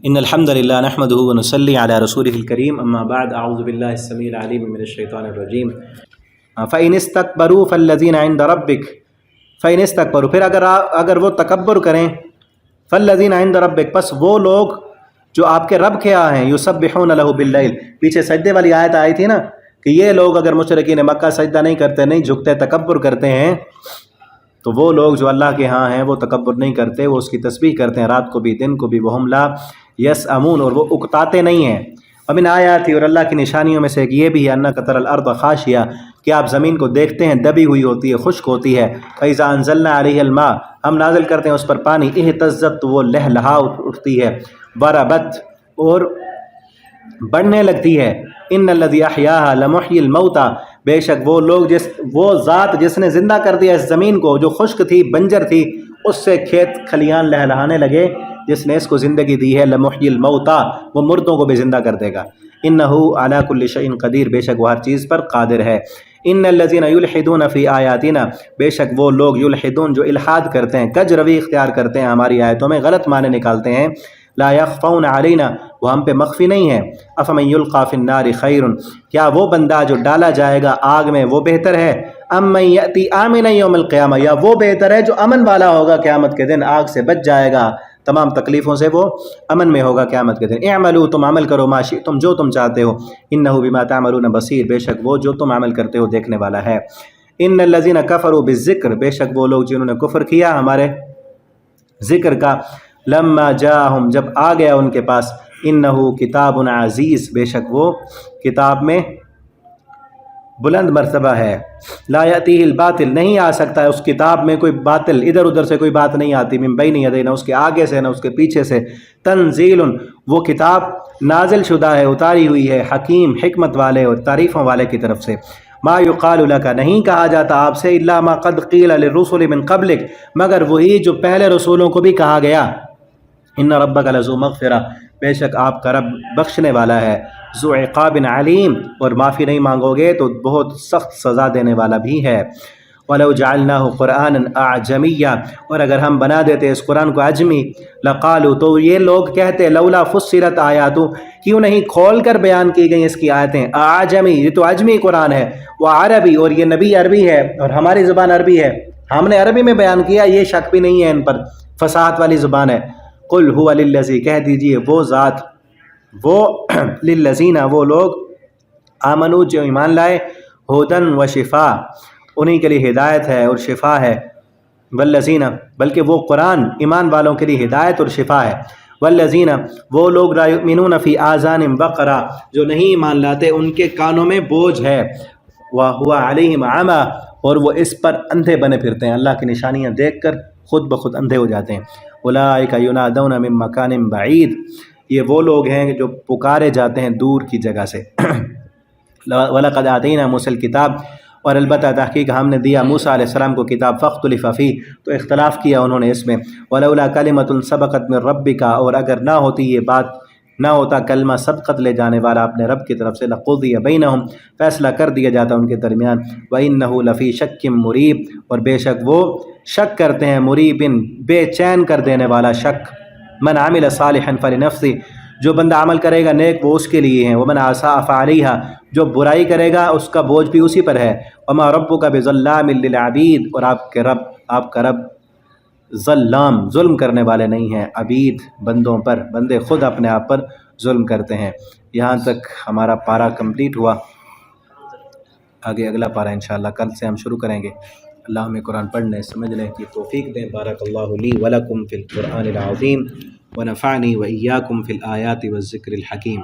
ان الحمد للہ نحمده ونصلی علی رسولہ الکریم اما بعد اعوذ باللہ السمیع العلیم من الشیطان الرجیم فإن استکبروا فالذین عند ربک فإن استکبروا پھر اگر وہ تکبر کریں فالذین عند ربک پس وہ لوگ جو آپ کے رب کے ہاں ہیں یسبحون لہ باللیل پیچھے سجدے والی آیت آئی تھی نا کہ یہ لوگ اگر مشرکین مکہ سجدہ نہیں کرتے نہیں جھکتے تکبر کرتے ہیں تو وہ لوگ جو اللہ کے ہاں ہیں وہ تکبر نہیں کرتے وہ اس کی تسبیح کرتے ہیں رات کو بھی دن کو بھی وہم لا یسأمون اور وہ اکتاتے نہیں ہیں ومن آیاتی اور اللہ کی نشانیوں میں سے ایک یہ بھی ہے انک تری الارض خاشیہ کہ آپ زمین کو دیکھتے ہیں دبی ہوئی ہوتی ہے خشک ہوتی ہے فإذا انزلنا علیہ الماء ہم نازل کرتے ہیں اس پر پانی اہتزت تو وہ لہلہا اٹھتی ہے وربت اور بڑھنے لگتی ہے ان الذی احیاها لمحیی الموتى بے شک وہ لوگ وہ ذات جس نے زندہ کر دیا اس زمین کو جو خشک تھی بنجر تھی اس سے کھیت کھلیان لہلہانے لگے جس نے اس کو زندگی دی ہے لمحیی الموتى وہ مردوں کو بھی زندہ کر دے گا انہ علی کل شیء قدیر بے شک وہ ہر چیز پر قادر ہے ان الذین یلحدون فی آیاتنا بے شک وہ لوگ یلحدون جو الحاد کرتے ہیں کج روی اختیار کرتے ہیں ہماری آیتوں میں غلط معنی نکالتے ہیں لا یخفون علینا وہ ہم پہ مخفی نہیں ہے افمن یلقی فی النار خیر کیا وہ بندہ جو ڈالا جائے گا آگ میں وہ بہتر ہے ام من یأتی آمنا یوم القیامہ یا وہ بہتر ہے جو امن والا ہوگا قیامت کے دن آگ سے بچ جائے گا تمام تکلیفوں سے وہ امن میں ہوگا قیامت کے دن اعملوا تم عمل کرو ما شئتم جو تم چاہتے ہو انہ بما تعملون بصیر بے شک وہ جو تم عمل کرتے ہو دیکھنے والا ہے ان الذین کفروا بالذکر بے شک وہ لوگ جنہوں نے کفر کیا ہمارے ذکر کا لما جاءہم جب آ گیا ان کے پاس انہو کتاب عزیز بے شک وہ کتاب میں بلند مرتبہ ہے لا یأتیہ الباطل نہیں آ سکتا ہے اس کتاب میں کوئی باطل ادھر ادھر سے کوئی بات نہیں آتی من بین یدیہ نہ اس کے آگے سے نہ اس کے پیچھے سے تنزیل وہ کتاب نازل شدہ ہے اتاری ہوئی ہے حکیم حکمت والے اور تعریفوں والے کی طرف سے ما یقال لک نہیں کہا جاتا آپ سے الا ما قد قیل للرسل من قبلک مگر وہی جو پہلے رسولوں کو بھی کہا گیا ان ربک لذو مغفرہ بے شک آپ کا رب بخشنے والا ہے ذو عقاب علیم اور معافی نہیں مانگو گے تو بہت سخت سزا دینے والا بھی ہے وَلَوْ جَعَلْنَاهُ قُرْآنًا أَعْجَمِيًّا اور اگر ہم بنا دیتے اس قرآن کو عجمی لقالوا تو یہ لوگ کہتے لولا فصلت آیاتو کیوں نہیں کھول کر بیان کی گئی اس کی آیتیں اعجمی یہ تو عجمی قرآن ہے وعربی اور یہ نبی عربی ہے اور ہماری زبان عربی ہے ہم نے عربی میں بیان کیا یہ شک بھی نہیں ہے ان پر فصاحت والی زبان ہے قل هو للذی کہہ دیجئے وہ ذات وہ للذین وہ لوگ آمنو جو ایمان لائے ہدن و شفا انہی کے لیے ہدایت ہے اور شفا ہے والذین بلکہ وہ قرآن ایمان والوں کے لیے ہدایت اور شفا ہے والذین وہ لوگ لا یؤمنون فی آذان وقرا جو نہیں ایمان لاتے ان کے کانوں میں بوجھ ہے وہو علیہم عمی اور وہ اس پر اندھے بنے پھرتے ہیں اللہ کی نشانیاں دیکھ کر خود بخود اندھے ہو جاتے ہیں اولئک ینادون من مکان بعید یہ وہ لوگ ہیں جو پکارے جاتے ہیں دور کی جگہ سے وَلَقَدْ آتَيْنَا مُوسَى الْكِتَابَ اور البتہ تحقیق ہم نے دیا موسیٰ علیہ السلام کو کتاب فاختلف فیہ تو اختلاف کیا انہوں نے اس میں وَلَوْلَا كَلِمَةٌ سَبَقَتْ مِن رَبِّكَ اور اگر نہ ہوتی یہ بات نہ ہوتا کلمہ سبقت لے جانے والا اپنے رب کی طرف سے لَقُضِيَ بَيْنَهُمْ فیصلہ کر دیا جاتا ان کے درمیان وَإِنَّهُ لَفِي شَكٍّ مُرِيبٍ اور بے شک وہ شک کرتے ہیں مریبن بے چین کر دینے والا شک من عمل صالحا فلنفسه جو بندہ عمل کرے گا نیک وہ اس کے لیے ہیں ومن اساء فعلیہا جو برائی کرے گا اس کا بوجھ بھی اسی پر ہے وما ربک بظلام للعبید اور آپ کا رب ظلام ظلم کرنے والے نہیں ہیں عبید بندوں پر بندے خود اپنے آپ پر ظلم کرتے ہیں یہاں تک ہمارا پارہ کمپلیٹ ہوا آگے اگلا پارہ انشاءاللہ کل سے ہم شروع کریں گے اللہ ہمیں قرآن پڑھنے سمجھنے کی توفیق دیں بارک اللہ لی ولکم فی القرآن العظیم ونفعنی وإیاکم فی الآیات والذکر الحکیم